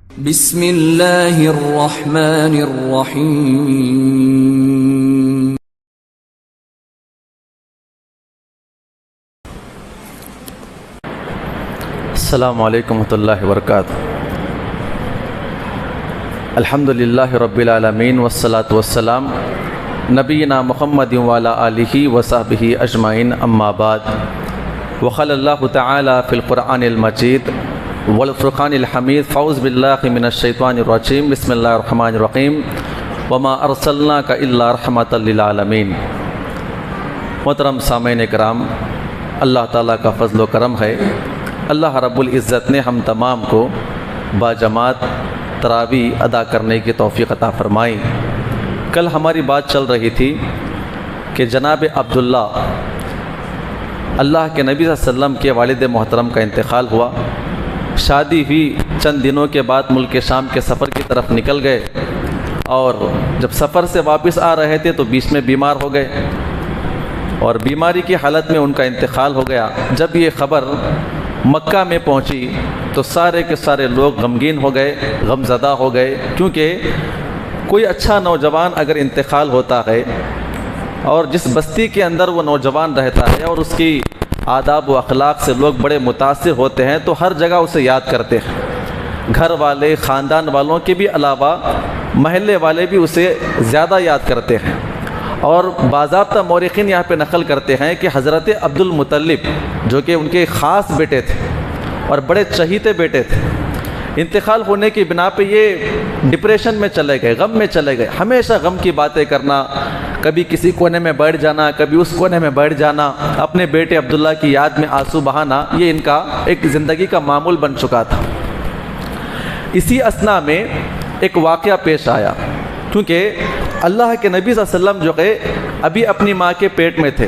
بسم اللہ الرحمن الرحیم. السلام علیکم ورحمۃ اللہ وبرکاتہ. الحمد للہ رب العالمین والصلاة والسلام نبینا محمد وعلی آلہ وصحبہ اجمعین. اما بعد، وقال اللہ تعالی فی القرآن المجید والفرقان الحمید. فاعوذ باللہ من الشیطان الرجیم. بسم اللہ الرحمن الرحیم. وما ارسلناک الا رحمۃ للعالمین. محترم سامعین کرام، اللہ تعالیٰ کا فضل و کرم ہے، اللہ رب العزت نے ہم تمام کو باجماعت تراویح ادا کرنے کی توفیق عطا فرمائی. کل ہماری بات چل رہی تھی کہ جناب عبداللہ، اللہ کے نبی صلی اللہ علیہ وسلم کے والد محترم کا انتقال ہوا. شادی ہوئی، چند دنوں کے بعد ملک شام کے سفر کی طرف نکل گئے، اور جب سفر سے واپس آ رہے تھے تو بیچ میں بیمار ہو گئے، اور بیماری کی حالت میں ان کا انتقال ہو گیا. جب یہ خبر مکہ میں پہنچی تو سارے کے سارے لوگ غمگین ہو گئے، غم زدہ ہو گئے، کیونکہ کوئی اچھا نوجوان اگر انتقال ہوتا ہے اور جس بستی کے اندر وہ نوجوان رہتا ہے اور اس کی آداب و اخلاق سے لوگ بڑے متاثر ہوتے ہیں تو ہر جگہ اسے یاد کرتے ہیں. گھر والے، خاندان والوں کے بھی علاوہ محلے والے بھی اسے زیادہ یاد کرتے ہیں. اور باضابطہ مورخین یہاں پہ نقل کرتے ہیں کہ حضرت عبد المطلب، جو کہ ان کے خاص بیٹے تھے اور بڑے چہیتے بیٹے تھے، انتقال ہونے کی بنا پہ یہ ڈپریشن میں چلے گئے، غم میں چلے گئے. ہمیشہ غم کی باتیں کرنا، کبھی کسی کونے میں بیٹھ جانا، کبھی اس کونے میں بیٹھ جانا، اپنے بیٹے عبداللہ کی یاد میں آنسو بہانا، یہ ان کا ایک زندگی کا معمول بن چکا تھا. اسی اثنا میں ایک واقعہ پیش آیا، کیونکہ اللہ کے نبی صلی اللہ علیہ وسلم جو ہے ابھی اپنی ماں کے پیٹ میں تھے.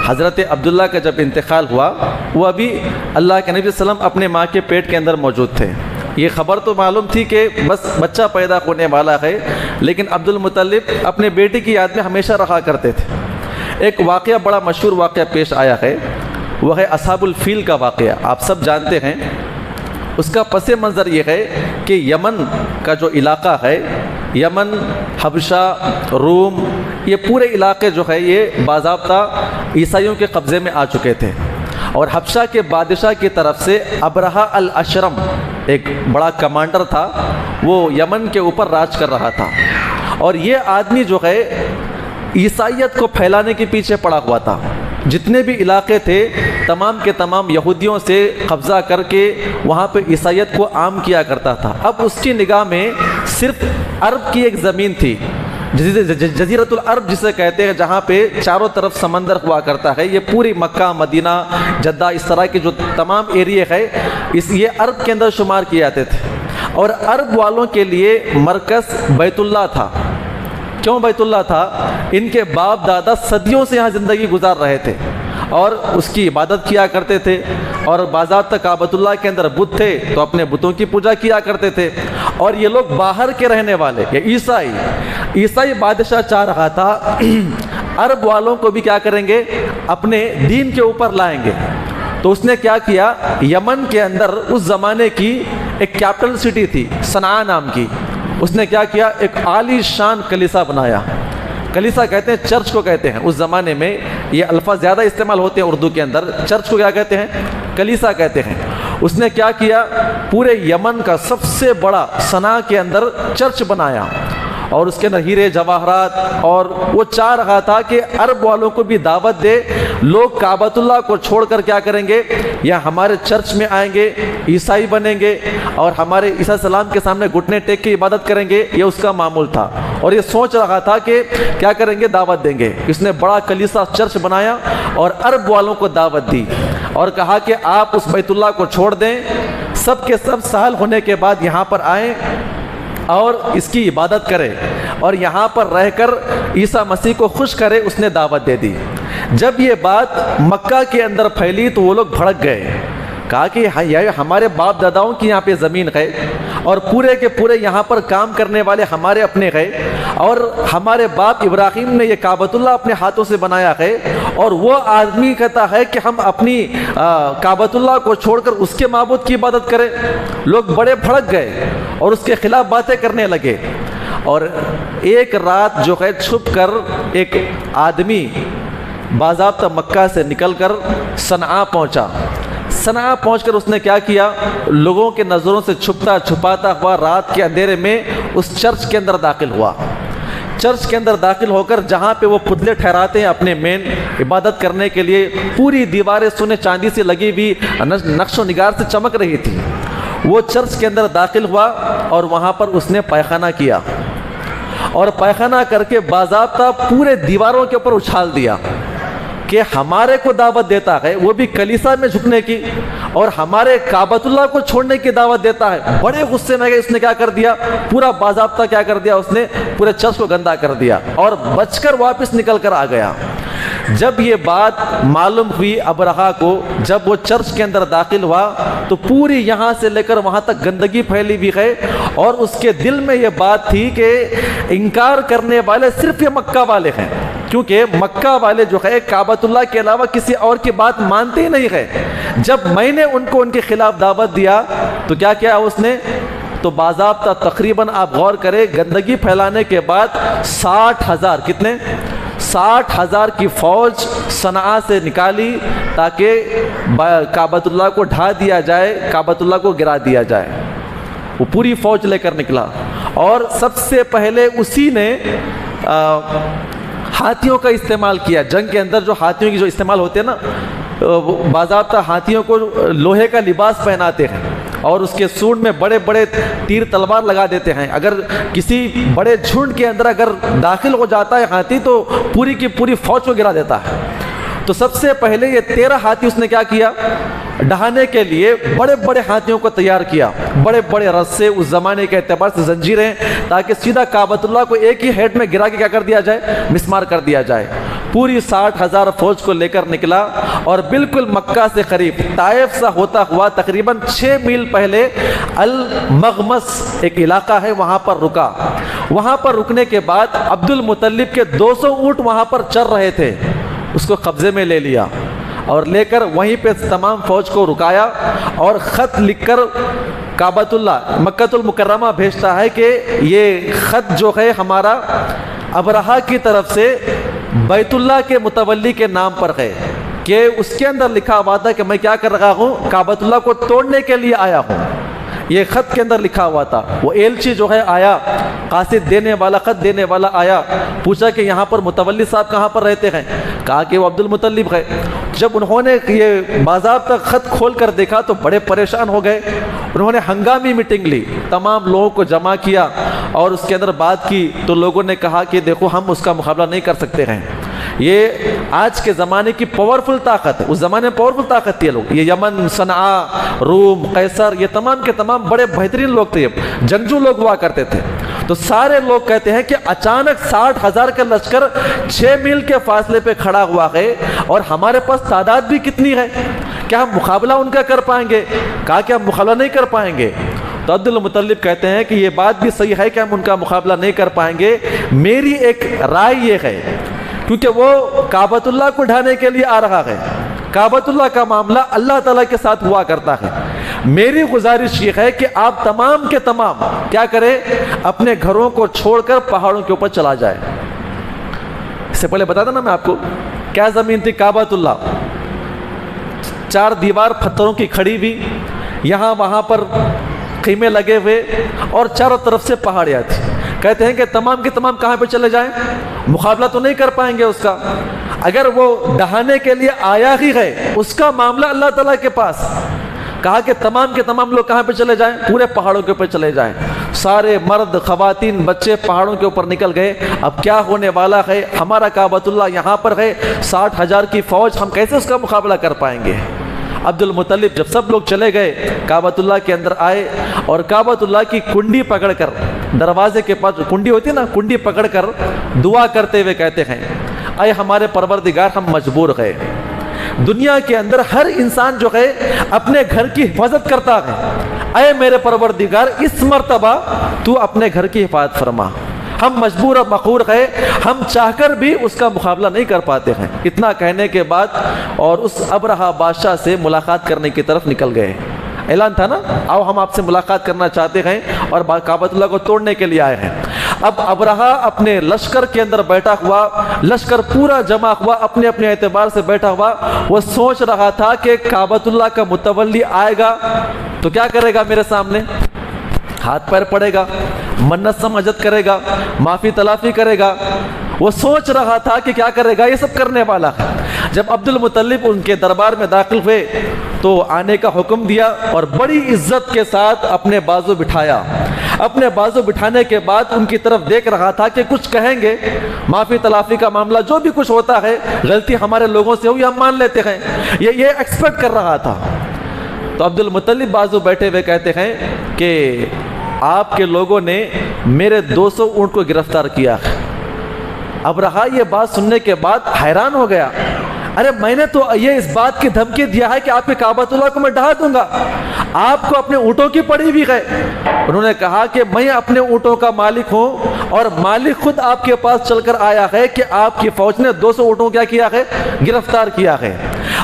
حضرت عبداللہ کا جب انتقال ہوا وہ ابھی اللہ کے نبی صلی اللہ علیہ وسلم اپنے ماں کے پیٹ کے اندر موجود تھے. یہ خبر تو معلوم تھی کہ بس بچہ پیدا ہونے والا ہے، لیکن عبد المطلب اپنے بیٹے کی یاد میں ہمیشہ رہا کرتے تھے. ایک واقعہ، بڑا مشہور واقعہ پیش آیا ہے، وہ ہے اصحاب الفیل کا واقعہ. آپ سب جانتے ہیں. اس کا پس منظر یہ ہے کہ یمن کا جو علاقہ ہے، یمن، حبشہ، روم، یہ پورے علاقے جو ہے یہ باضابطہ عیسائیوں کے قبضے میں آ چکے تھے. اور حبشہ کے بادشاہ کی طرف سے ابرہہ الاشرم، ایک بڑا کمانڈر تھا، وہ یمن کے اوپر راج کر رہا تھا. اور یہ آدمی جو ہے عیسائیت کو پھیلانے کے پیچھے پڑا ہوا تھا. جتنے بھی علاقے تھے تمام کے تمام یہودیوں سے قبضہ کر کے وہاں پہ عیسائیت کو عام کیا کرتا تھا. اب اس کی نگاہ میں صرف عرب کی ایک زمین تھی، جزیرۃ العرب جسے کہتے ہیں، جہاں پہ چاروں طرف سمندر ہوا کرتا ہے. یہ پوری مکہ، مدینہ، جدہ، اس طرح کے جو تمام ایریے ہے یہ عرب کے اندر شمار کیے جاتے تھے. اور عرب والوں کے لیے مرکز بیت اللہ تھا. کیوں بیت اللہ تھا؟ ان کے باپ دادا صدیوں سے یہاں زندگی گزار رہے تھے اور اس کی عبادت کیا کرتے تھے. اور باضابطہ کعبۃ اللہ کے اندر بت تھے تو اپنے بتوں کی پوجا کیا کرتے تھے. اور یہ لوگ باہر کے رہنے والے، یہ عیسائی بادشاہ چاہ رہا تھا عرب والوں کو بھی کیا کریں گے، اپنے دین کے اوپر لائیں گے. تو اس نے کیا کیا، یمن کے اندر اس زمانے کی ایک کیپٹل سٹی تھی صنعاء نام کی. اس نے کیا کیا، ایک عالی شان کلیسا بنایا. کلیسا کہتے ہیں، چرچ کو کہتے ہیں. اس زمانے میں یہ الفاظ زیادہ استعمال ہوتے ہیں اردو کے اندر. چرچ کو کیا کہتے ہیں؟ کلیسا کہتے ہیں. اس نے کیا کیا، پورے یمن کا سب سے بڑا صنعاء کے اندر چرچ بنایا، اور اس کے اندر ہیرے جواہرات. اور وہ چاہ رہا تھا کہ عرب والوں کو بھی دعوت دے، لوگ کعبۃ اللہ کو چھوڑ کر کیا کریں گے، یا ہمارے چرچ میں آئیں گے، عیسائی بنیں گے اور ہمارے عیسیٰ السلام کے سامنے گھٹنے ٹیک کے عبادت کریں گے. یہ اس کا معمول تھا، اور یہ سوچ رہا تھا کہ کیا کریں گے، دعوت دیں گے. اس نے بڑا کلیسا چرچ بنایا اور عرب والوں کو دعوت دی اور کہا کہ آپ اس بیت اللہ کو چھوڑ دیں، سب کے سب سال ہونے کے بعد یہاں پر آئیں اور اس کی عبادت کرے اور یہاں پر رہ کر عیسیٰ مسیح کو خوش کرے. اس نے دعوت دے دی. جب یہ بات مکہ کے اندر پھیلی تو وہ لوگ بھڑک گئے. کہا کہ یہ ہمارے باپ داداؤں کی یہاں پہ زمین ہے اور پورے کے پورے یہاں پر کام کرنے والے ہمارے اپنے ہے، اور ہمارے باپ ابراہیم نے یہ کعبۃ اللہ اپنے ہاتھوں سے بنایا ہے، اور وہ آدمی کہتا ہے کہ ہم اپنی کعبۃ اللہ کو چھوڑ کر اس کے معبود کی عبادت کریں۔ لوگ بڑے بھڑک گئے اور اس کے خلاف باتیں کرنے لگے۔ اور ایک رات جو ہے چھپ کر ایک آدمی باضابطہ مکہ سے نکل کر صنعاء پہنچا۔ صنعاء پہنچ کر اس نے کیا کیا، لوگوں کے نظروں سے چھپتا چھپاتا ہوا رات کے اندھیرے میں اس چرچ کے اندر داخل ہوا۔ چرچ کے اندر داخل ہو کر جہاں پہ وہ پتلے ٹھہراتے ہیں اپنے مین عبادت کرنے کے لیے، پوری دیواریں سونے چاندی سے لگی ہوئی نقش و نگار سے چمک رہی تھی، وہ چرچ کے اندر داخل ہوا اور وہاں پر اس نے پائخانہ کیا، اور پائخانہ کر کے باضابطہ پورے دیواروں کے اوپر اچھال دیا کہ ہمارے کو دعوت دیتا ہے، وہ بھی کلیسا میں جھکنے کی، اور ہمارے کعبۃ اللہ کو چھوڑنے کی دعوت دیتا ہے۔ بڑے غصے میں گئے، اس نے کیا کر دیا، پورا باضابطہ کیا کر دیا، اس نے پورے چرچ کو گندا کر دیا اور بچ کر واپس نکل کر آ گیا۔ جب یہ بات معلوم ہوئی ابرہہ کو، جب وہ چرچ کے اندر داخل ہوا تو پوری یہاں سے لے کر وہاں تک گندگی پھیلی ہوئی ہے، اور اس کے دل میں یہ بات تھی کہ انکار کرنے والے صرف یہ مکہ والے ہیں، کیونکہ مکہ والے جو ہے کعبۃ اللہ کے علاوہ کسی اور کی بات مانتے ہی نہیں ہے۔ جب میں نے ان کو ان کے خلاف دعوت دیا تو کیا کیا اس نے، تو باضابطہ تقریباً آپ غور کریں، گندگی پھیلانے کے بعد 60,000 کتنے 60,000 کی فوج صنعاء سے نکالی تاکہ کعبۃ اللہ کو ڈھا دیا جائے، کعبۃ اللہ کو گرا دیا جائے۔ وہ پوری فوج لے کر نکلا، اور سب سے پہلے اسی نے ہاتھیوں کا استعمال کیا۔ جنگ کے اندر جو ہاتھیوں کی جو استعمال ہوتے ہیں نا، باضابطہ ہاتھیوں کو لوہے کا لباس پہناتے ہیں اور اس کے سونڈ میں بڑے بڑے تیر تلوار لگا دیتے ہیں۔ اگر کسی بڑے جھنڈ کے اندر اگر داخل ہو جاتا ہے ہاتھی تو پوری کی پوری فوج کو گرا دیتا ہے۔ تو سب سے پہلے یہ 13 ہاتھی اس نے کیا کیا، ڈھانے کے لیے بڑے بڑے ہاتھیوں کو تیار کیا، بڑے بڑے رسے، اس زمانے کے اعتبار سے زنجیریں، تاکہ سیدھا کعبۃ اللہ کو ایک ہی ہیڈ میں گرا کے کیا کر دیا جائے، مسمار کر دیا جائے۔ پوری 60,000 فوج کو لے کر نکلا، اور بالکل مکہ سے قریب طائف سے ہوتا ہوا تقریباً 6 میل پہلے المغمس ایک علاقہ ہے، وہاں پر رکا۔ وہاں پر رکنے کے بعد عبد المطلب کے 200 اونٹ وہاں پر چر رہے تھے، اس کو قبضے میں لے لیا اور لے کر وہیں پہ تمام فوج کو رکایا، اور خط لکھ کر کعبۃ اللہ مکۃ المکرمہ بھیجتا ہے کہ یہ خط جو ہے ہمارا ابرہہ کی طرف سے بیت اللہ کے متولی کے نام پر ہے، کہ اس کے اندر لکھا ہوا تھا کہ میں کیا کر رہا ہوں، کعبۃ اللہ کو توڑنے کے لیے آیا ہوں۔ یہ خط کے اندر لکھا ہوا تھا۔ وہ ایلچی جو ہے آیا، قاصد دینے والا، خط دینے والا آیا، پوچھا کہ یہاں پر متولی صاحب کہاں پر رہتے ہیں، کہا کہ وہ عبد المطلب ہے۔ جب انہوں نے یہ باضابطہ خط کھول کر دیکھا تو بڑے پریشان ہو گئے، انہوں نے ہنگامی میٹنگ لی، تمام لوگوں کو جمع کیا اور اس کے اندر بات کی، تو لوگوں نے کہا کہ دیکھو ہم اس کا مقابلہ نہیں کر سکتے ہیں، یہ آج کے زمانے کی پاورفل طاقت ہے، اس زمانے میں پاورفل طاقت تھی لوگ، یہ یمن، صنعاء، روم، قیصر، یہ تمام کے تمام بڑے بہترین لوگ تھے، جنگجو لوگ ہوا کرتے تھے۔ تو سارے لوگ کہتے ہیں کہ اچانک 60,000 کا لشکر 6 میل کے فاصلے پہ کھڑا ہوا ہے، اور ہمارے پاس تعداد بھی کتنی ہے، کیا ہم مقابلہ ان کا کر پائیں گے؟ کہا کہ ہم مقابلہ نہیں کر پائیں گے۔ تو عبد المطلب کہتے ہیں کہ یہ بات بھی صحیح ہے کہ ہم ان کا مقابلہ نہیں کر پائیں گے، میری ایک رائے یہ ہے، کیونکہ وہ کعبۃ اللہ کو ڈھانے کے لیے آ رہا ہے، کعبۃ اللہ کا معاملہ اللہ تعالیٰ کے ساتھ ہوا کرتا ہے، میری گزارش یہ ہے کہ آپ تمام کے تمام کیا کریں، اپنے گھروں کو چھوڑ کر پہاڑوں کے اوپر چلا جائے۔ اس سے پہلے بتاتا نا میں آپ کو کیا زمین تھی، کعبۃ اللہ 4 دیوار پتھروں کی کھڑی ہوئی، یہاں وہاں پر خیمے لگے ہوئے، اور چاروں طرف سے پہاڑیاں تھی۔ کہتے ہیں کہ تمام کے تمام کہاں پہ چلے جائیں، مقابلہ تو نہیں کر پائیں گے اس کا، اگر وہ ڈھانے کے لیے آیا ہی ہے اس کا معاملہ اللہ تعالیٰ کے پاس۔ کہا کہ تمام کے تمام لوگ کہاں پہ چلے جائیں، پورے پہاڑوں کے اوپر چلے جائیں۔ سارے مرد، خواتین، بچے پہاڑوں کے اوپر نکل گئے۔ اب کیا ہونے والا ہے، ہمارا کعبۃ اللہ یہاں پر ہے، 60,000 کی فوج، ہم کیسے اس کا مقابلہ کر پائیں گے؟ عبد المطلب جب سب لوگ چلے گئے، کعبۃ اللہ کے اندر آئے، اور کعبۃ اللہ کی کنڈی پکڑ کر، دروازے کے پاس کنڈی ہوتی ہے نا، کنڈی پکڑ کر دعا کرتے ہوئے کہتے ہیں، اے ہمارے پروردگار، ہم مجبور گئے، دنیا کے اندر ہر انسان جو ہے اپنے گھر کی حفاظت کرتا ہے. اے میرے پروردگار اس مرتبہ تو اپنے گھر کی حفاظت فرما. ہم مجبور و مقہور ہیں, ہم چاہ کر بھی اس کا مقابلہ نہیں کر پاتے ہیں. اتنا کہنے کے بعد اور اس ابرہہ بادشاہ سے ملاقات کرنے کی طرف نکل گئے. اعلان تھا نا, آؤ ہم آپ سے ملاقات کرنا چاہتے ہیں اور کعبۃ اللہ کو توڑنے کے لیے آئے ہیں. اب ابرہہ اپنے لشکر کے اندر بیٹھا ہوا, لشکر پورا جمع ہوا, اپنے اپنے اعتبار سے بیٹھا ہوا. وہ سوچ رہا تھا کہ کعبۃ اللہ کا متولی آئے گا تو کیا کرے گا, میرے سامنے ہاتھ پیر پڑے گا, منت سمجھت کرے گا, معافی تلافی کرے گا. وہ سوچ رہا تھا کہ کیا کرے گا, یہ سب کرنے والا ہے. جب عبد المطلب ان کے دربار میں داخل ہوئے تو آنے کا حکم دیا اور بڑی عزت کے ساتھ اپنے بازو بٹھایا. اپنے بازو بٹھانے کے بعد ان کی طرف دیکھ رہا تھا کہ کچھ کہیں گے, معافی تلافی کا معاملہ جو بھی کچھ ہوتا ہے, غلطی ہمارے لوگوں سے ہوئی ہم مان لیتے ہیں, یہ ایکسپیکٹ کر رہا تھا. تو عبد المطلب بازو بیٹھے ہوئے کہتے ہیں کہ آپ کے لوگوں نے میرے 200 اونٹ کو گرفتار کیا. ابرہہ یہ بات سننے کے بعد حیران ہو گیا. ارے میں نے تو یہ اس بات کی دھمکی دیا ہے کہ آپ کے کعبۃ اللہ کو میں ڈھا دوں گا, آپ کو اپنے اونٹوں کی پڑی ہوئی ہے. انہوں نے کہا کہ میں اپنے اونٹوں کا مالک ہوں اور مالک خود آپ کے پاس چل کر آیا ہے کہ آپ کی فوج نے 200 اونٹوں کیا کیا ہے, گرفتار کیا ہے.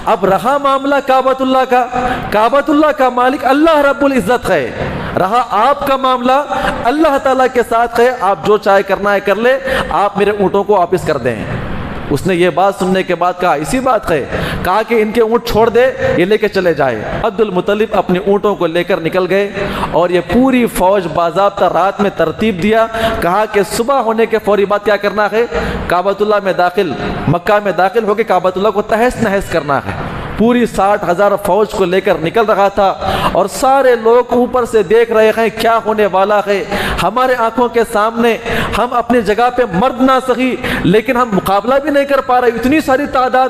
اب رہا معاملہ کعبۃ اللہ کا, کعبۃ اللہ کا مالک اللہ رب العزت ہے. رہا آپ کا معاملہ اللہ تعالیٰ کے ساتھ ہے, آپ جو چاہے کرنا ہے کر لے, آپ میرے اونٹوں کو واپس کر دیں. اس نے یہ بات سننے کے بعد کہا اسی بات ہے, کہا کہ ان کے اونٹ چھوڑ دے, یہ لے کے چلے جائے. عبد المطلب اپنے اونٹوں کو لے کر نکل گئے اور یہ پوری فوج باضابطہ رات میں ترتیب دیا. کہا کہ صبح ہونے کے فوری بعد کیا کرنا ہے, کعبۃ اللہ میں داخل, مکہ میں داخل ہو کے کعبۃ اللہ کو تہس نہس کرنا ہے. پوری 60,000 فوج کو لے کر نکل رہا تھا اور سارے لوگ اوپر سے دیکھ رہے ہیں کیا ہونے والا ہے. ہمارے آنکھوں کے سامنے ہم اپنی جگہ پہ مرد نہ سہی لیکن ہم مقابلہ بھی نہیں کر پا رہے. اتنی ساری تعداد,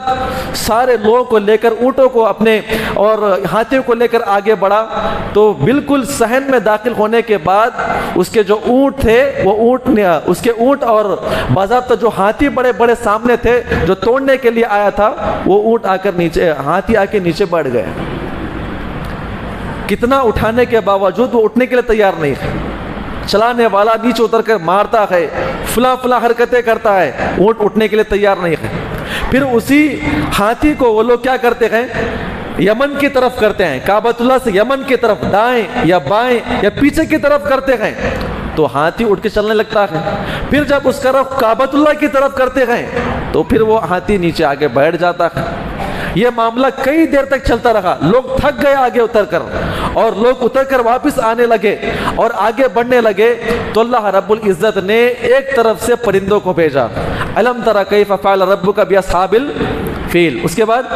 سارے لوگوں کو لے کر, اونٹوں کو اپنے اور ہاتھیوں کو لے کر آگے بڑھا. تو بالکل صحن میں داخل ہونے کے بعد اس کے جو اونٹ تھے وہ اونٹ, اس کے اونٹ اور باضابطہ جو ہاتھی بڑے بڑے سامنے تھے جو توڑنے کے لیے آیا تھا, وہ اونٹ آ کر نیچے, ہاتھی آ کے نیچے بیٹھ گئے. کتنا اٹھانے کے باوجود وہ اٹھنے کے لیے تیار نہیں ہے. چلانے والا نیچے اتر کر مارتا ہے, فلاں فلاں حرکتیں کرتا ہے, اونٹ اٹھنے کے لیے تیار نہیں ہے. پھر اسی ہاتھی کو وہ لوگ کیا کرتے ہیں, یمن کی طرف کرتے ہیں, کعبۃ اللہ سے یمن کی طرف دائیں یا بائیں یا پیچھے کی طرف کرتے ہیں تو ہاتھی اٹھ کے چلنے لگتا ہے. پھر جب اس طرف کعبۃ اللہ کی طرف کرتے ہیں تو پھر وہ ہاتھی نیچے آگے بیٹھ جاتا ہے. یہ معاملہ کئی دیر تک چلتا رہا. لوگ تھک گئے آگے اتر کر اور لوگ اتر کر واپس آنے لگے اور آگے بڑھنے لگے تو اللہ رب العزت نے ایک طرف سے پرندوں کو بھیجا. الم تر کیف فعل ربک باصحاب الفیل. اس کے بعد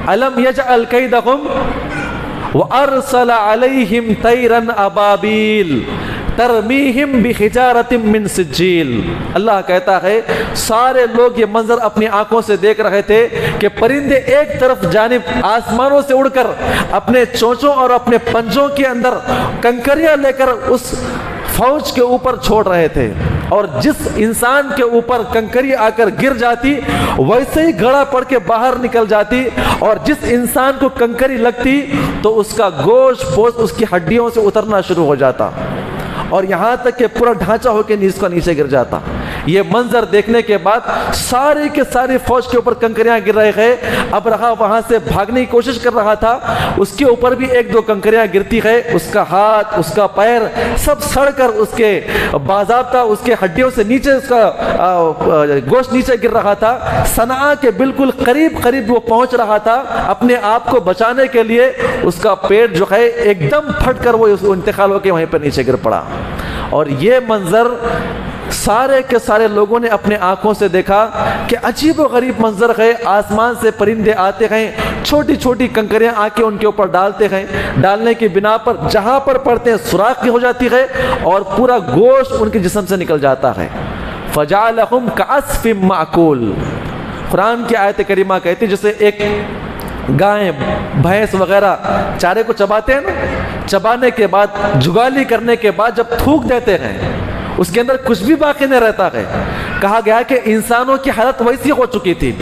الم یجعل کیدہم وارسل علیہم طیرا ابابیل ترمیہم بحجارۃ من سجیل. اللہ کہتا ہے سارے لوگ یہ منظر اپنی آنکھوں سے دیکھ رہے تھے کہ پرندے ایک طرف جانب آسمانوں سے اڑ کر اپنے چونچوں اور اپنے پنجوں کے اندر کنکریاں لے کر اس فوج کے اوپر چھوڑ رہے تھے, اور جس انسان کے اوپر کنکری آ کر گر جاتی ویسے ہی گھڑا پڑ کے باہر نکل جاتی, اور جس انسان کو کنکری لگتی تو اس کا گوشت پوست اس کی ہڈیوں سے اترنا شروع ہو جاتا اور یہاں تک کہ پورا ڈھانچہ ہو کے نیچے گر جاتا. یہ منظر دیکھنے کے بعد سارے کے سارے فوج کے اوپر کنکریاں گر رہے ہیں. ابرہہ وہاں سے بھاگنے کی کوشش کر رہا تھا, اس کے اوپر بھی ایک دو کنکریاں گرتی ہے, اس کا ہاتھ, اس کا پیر سب سڑ کر اس کے باضابطہ اس کے ہڈیوں سے نیچے اس کا گوشت نیچے گر رہا تھا. صنعاء کے بالکل قریب قریب وہ پہنچ رہا تھا. اپنے آپ کو بچانے کے لیے اس کا پیٹ جو ہے ایک دم پھٹ کر وہ انتقال ہو کے وہیں پر نیچے گر پڑا. اور یہ منظر سارے کے سارے لوگوں نے اپنے آنکھوں سے دیکھا کہ عجیب و غریب منظر ہے. آسمان سے پرندے آتے ہیں, چھوٹی چھوٹی کنکریاں آ کے ان کے اوپر ڈالتے ہیں, ڈالنے کی بنا پر جہاں پر پڑتے ہیں سوراخ ہو جاتی ہے اور پورا گوشت ان کے جسم سے نکل جاتا ہے. فجعلہم کعصف مأکول. قرآن کی آیت کریمہ کہتی ہے جیسے ایک گائیں بھینس وغیرہ چارے کو چباتے ہیں نا, چبانے کے بعد جگالی کرنے کے بعد جب تھوک دیتے ہیں اس کے اندر کچھ بھی باقی نہیں رہتا ہے, کہا گیا کہ انسانوں کی حالت ویسی ہو چکی تھی،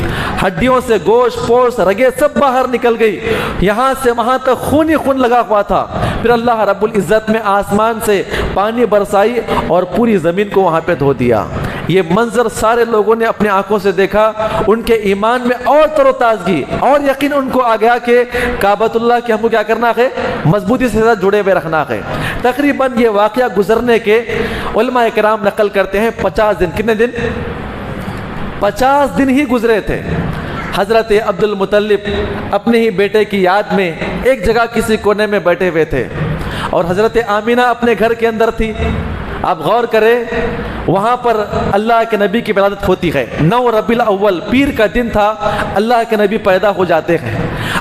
ہڈیوں سے گوشت پوست رگیں سب باہر نکل گئی، یہاں سے وہاں تک خون ہی خون لگا ہوا تھا۔ پھر اللہ رب العزت نے آسمان سے پانی برسائی اور پوری زمین کو وہاں پہ دھو دیا۔ یہ منظر سارے لوگوں نے اپنے آنکھوں سے دیکھا، ان کے ایمان میں اور تر و تازگی اور یقین ان کو آ گیا کہ کعبۃ اللہ کے ہم کو کیا کرنا ہے، مضبوطی سے جڑے ہوئے رکھنا ہے۔ تقریباً یہ واقعہ گزرنے کے علماء کرام نقل کرتے ہیں 50 دن، کتنے دن؟ 50 دن ہی گزرے تھے۔ حضرت عبد المطلب اپنے ہی بیٹے کی یاد میں ایک جگہ کسی کونے میں بیٹھے ہوئے تھے، اور حضرت آمینہ اپنے گھر کے اندر تھی۔ آپ غور کریں، وہاں پر اللہ کے نبی کی ولادت ہوتی ہے، 9 ربیع الاول پیر کا دن تھا، اللہ کے نبی پیدا ہو جاتے ہیں۔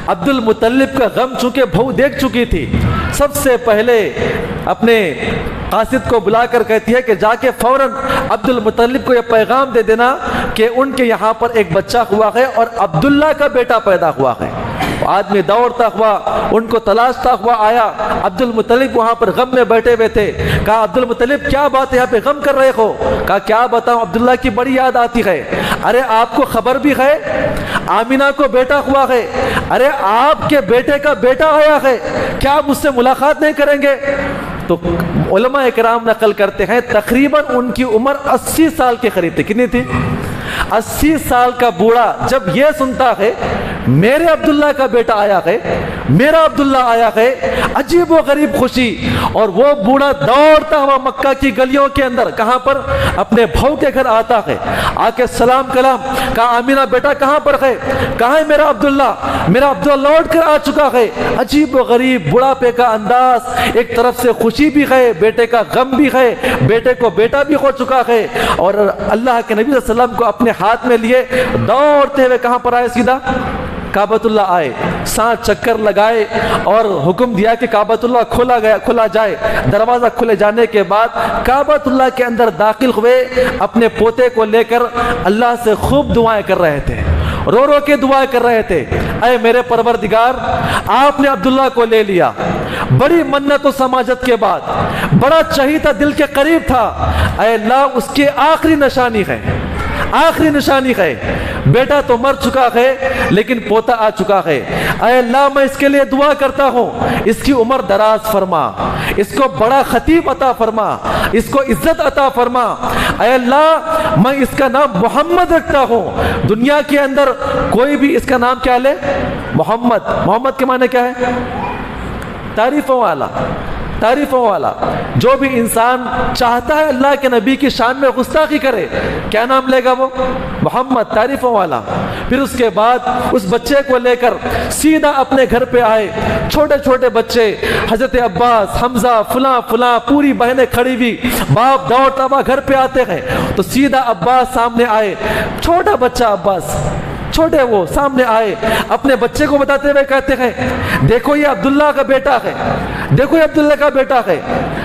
عبد المطلب کا غم چونکہ بہو دیکھ چکی تھی، سب سے پہلے اپنے قاصد کو بلا کر کہتی ہے کہ جا کے فوراً عبد المطلب کو یہ پیغام دے دینا کہ ان کے یہاں پر ایک بچہ ہوا ہے اور عبداللہ کا بیٹا پیدا ہوا ہے۔ آدمی دوڑتا ہوا ان کو تلاشتا ہوا آیا، عبد المطلب وہاں پر غم میں بیٹھے ہوئے تھے۔ کہا عبد المطلب کیا بات ہے، یہاں پہ غم کر رہے ہو؟ کہا کیا بتاؤں، عبداللہ کی بڑی یاد آتی ہے۔ ارے آپ کو خبر بھی ہے آمینہ کو بیٹا ہوا ہے، ارے آپ کے بیٹے کا بیٹا آیا ہے، کیا آپ مجھ سے ملاقات نہیں کریں گے؟ تو علماء اکرام نقل کرتے ہیں تقریباً ان کی عمر 80 سال کے قریب تھی۔ کتنی تھی؟ 80 سال کا بوڑھا جب یہ سنتا ہے میرے عبداللہ کا بیٹا آیا ہے، میرا عبداللہ آیا ہے، عجیب و غریب خوشی۔ اور وہ بوڑھا دوڑتا ہوا مکہ کی گلیوں کے اندر، کہاں پر؟ اپنے بھاؤ کے گھر آتا ہے، آ کے سلام کلام، کہا آمینہ بیٹا کہاں پر ہے؟ کہاں ہے میرا عبداللہ؟ میرا عبداللہ لوٹ کر آ چکا ہے۔ عجیب و غریب بڑھاپے کا انداز، ایک طرف سے خوشی بھی ہے، بیٹے کا غم بھی ہے، بیٹے کو بیٹا بھی ہو چکا ہے، اور اللہ کے نبی صلی اللہ علیہ وسلم کو اپنے ہاتھ میں لیے دوڑتے ہوئے کہاں پر آئے؟ سیدھا کعبۃ اللہ آئے، 7 چکر لگائے اور حکم دیا کہ کعبۃ اللہ کھولا جائے۔ دروازہ کھلے جانے کے بعد کعبۃ اللہ کے اندر داخل ہوئے، اپنے پوتے کو لے کر اللہ سے خوب دعائیں کر رہے تھے، رو رو کے دعائیں کر رہے تھے۔ اے میرے پروردگار، آپ نے عبداللہ کو لے لیا، بڑی منت و سماجت کے بعد، بڑا چہیتا دل کے قریب تھا، اے اللہ اس کی آخری نشانی ہے، آخری نشانی ہے، بیٹا تو مر چکا ہے لیکن پوتا آ چکا ہے۔ اے اللہ میں اس کے لیے دعا کرتا ہوں، اس کی عمر دراز فرما، اس کو بڑا خطیب عطا فرما، اس کو عزت عطا فرما۔ اے اللہ میں اس کا نام محمد رکھتا ہوں، دنیا کے اندر کوئی بھی اس کا نام کیا لے؟ محمد۔ محمد کے معنی کیا ہے؟ تعریفوں والا، تعریفوں والا۔ جو بھی انسان چاہتا ہے اللہ کے نبی کی شان میں گستاخی کرے، کیا نام لے گا وہ؟ محمد، تعریفوں والا۔ پھر اس کے بعد اس بچے کو لے کر سیدھا اپنے گھر پہ آئے، چھوٹے چھوٹے بچے، حضرت عباس، حمزہ، فلاں فلاں، پوری بہنیں کھڑی ہوئی، باپ دوڑتا ہوا گھر پہ آتے ہیں تو سیدھا عباس سامنے آئے، چھوٹا بچہ عباس، چھوٹے وہ سامنے آئے، اپنے بچے کو بتاتے ہوئے کہتے ہیں دیکھو یہ عبداللہ کا بیٹا ہے، دیکھو یہ عبداللہ کا بیٹا ہے،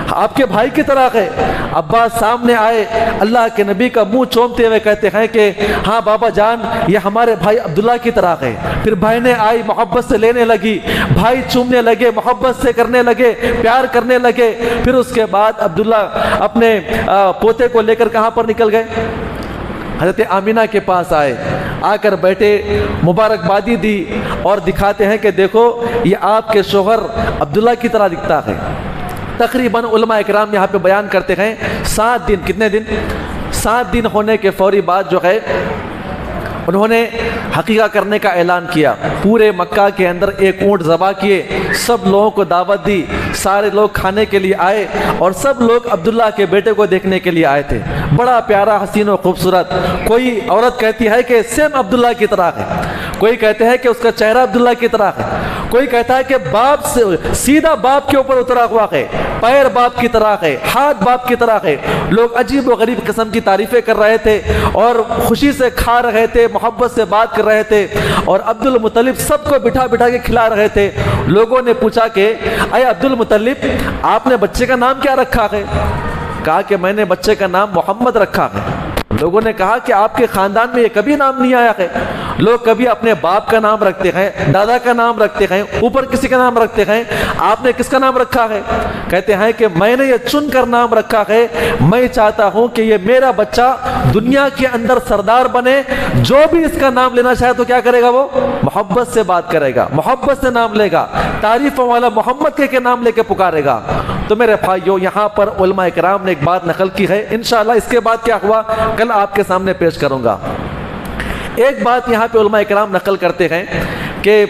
آپ کے بھائی کی طرح ہے۔ عباس سامنے آئے، اللہ کے نبی کا منہ چومتے ہوئے کہتے ہیں کہ ہاں بابا جان یہ ہمارے بھائی عبداللہ کی طرح ہے۔ پھر بہنیں آئی، محبت سے لینے لگی، بھائی چومنے لگے، محبت سے کرنے لگے، پیار کرنے لگے۔ پھر اس کے بعد عبداللہ اپنے پوتے کو لے کر کہاں پر نکل گئے؟ حضرت آمینہ کے پاس آئے، آ کر بیٹھے، مبارکبادی دی اور دکھاتے ہیں کہ دیکھو یہ آپ کے شوہر عبداللہ کی طرح دکھتا ہے۔ تقریباً علماء اکرام یہاں پہ بیان کرتے ہیں 7 دن، کتنے دن؟ 7 دن ہونے کے فوری بعد جو ہے انہوں نے حقیقہ کرنے کا اعلان کیا، پورے مکہ کے اندر ایک اونٹ ذبح کیے، سب لوگوں کو دعوت دی، سارے لوگ کھانے کے لیے آئے اور سب لوگ عبداللہ کے بیٹے کو دیکھنے کے لیے آئے تھے، بڑا پیارا، حسین و خوبصورت۔ کوئی عورت کہتی ہے کہ سیم عبداللہ کی طرح ہے، کوئی کہتے ہیں کہ اس کا چہرہ عبداللہ کی طرح ہے، کوئی کہتا ہے کہ باپ سے سیدھا باپ کے اوپر اترا ہوا ہے، پیر باپ کی طرح ہے، ہاتھ باپ کی طرح ہے۔ لوگ عجیب و غریب قسم کی تعریفیں کر رہے تھے اور خوشی سے کھا رہے تھے، محبت سے بات کر رہے تھے، اور عبد المطلب سب کو بٹھا بٹھا کے کھلا رہے تھے۔ لوگوں نے پوچھا کہ اے عبد المطلب آپ نے بچے کا نام کیا رکھا ہے؟ کہا کہ میں نے بچے کا نام محمد رکھا ہے۔ لوگوں نے کہا کہ آپ کے خاندان میں یہ کبھی نام نہیں آیا ہے. لوگ کبھی اپنے باپ کا نام رکھتے ہیں, دادا کا نام رکھتے ہیں, اوپر کسی کا نام رکھتے ہیں, آپ نے کس کا نام رکھا ہے؟ کہتے ہیں کہ میں نے یہ چن کر نام رکھا ہے, میں چاہتا ہوں کہ یہ میرا بچہ دنیا کے اندر سردار بنے, جو بھی اس کا نام لینا چاہے تو کیا کرے گا, وہ محبت سے بات کرے گا, محبت سے نام لے گا, تعریفوں والا محمد کے نام لے کے پکارے گا. تو میرے بھائیو, یہاں پر علماء کرام نے ایک بات نقل کی ہے, انشاءاللہ اس کے بعد کیا ہوا کل آپ کے سامنے پیش کروں گا. ایک بات یہاں پہ علماء کرام نقل کرتے ہیں کہ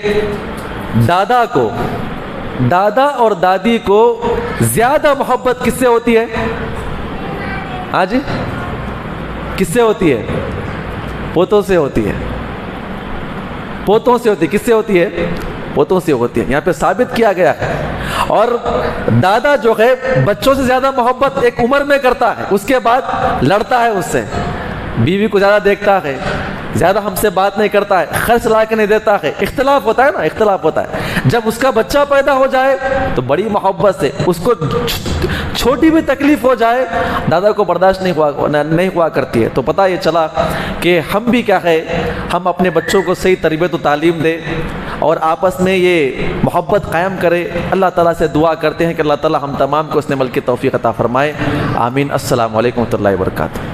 دادا اور دادی کو زیادہ محبت کس سے ہوتی ہے؟ ہاں جی, کس سے ہوتی ہے؟ پوتوں سے ہوتی ہے. پوتوں سے ہوتی ہے. کس سے ہوتی ہے؟ پوتوں سے ہوتی ہے. یہاں پہ ثابت کیا گیا ہے. اور دادا جو ہے بچوں سے زیادہ محبت ایک عمر میں کرتا ہے, اس کے بعد لڑتا ہے اس سے, بیوی کو زیادہ دیکھتا ہے, زیادہ ہم سے بات نہیں کرتا ہے, خرچ لا کے نہیں دیتا ہے, اختلاف ہوتا ہے نا, اختلاف ہوتا ہے. جب اس کا بچہ پیدا ہو جائے تو بڑی محبت سے, اس کو چھوٹی بھی تکلیف ہو جائے دادا کو برداشت نہیں ہوا کرتی ہے. تو پتہ یہ چلا کہ ہم بھی کیا ہے, ہم اپنے بچوں کو صحیح تربیت و تعلیم دیں اور آپس میں یہ محبت قائم کرے. اللہ تعالیٰ سے دعا کرتے ہیں کہ اللہ تعالیٰ ہم تمام کو اس عمل کی توفیق عطا فرمائے. آمین. السلام علیکم ورحمۃ اللہ وبرکاتہ.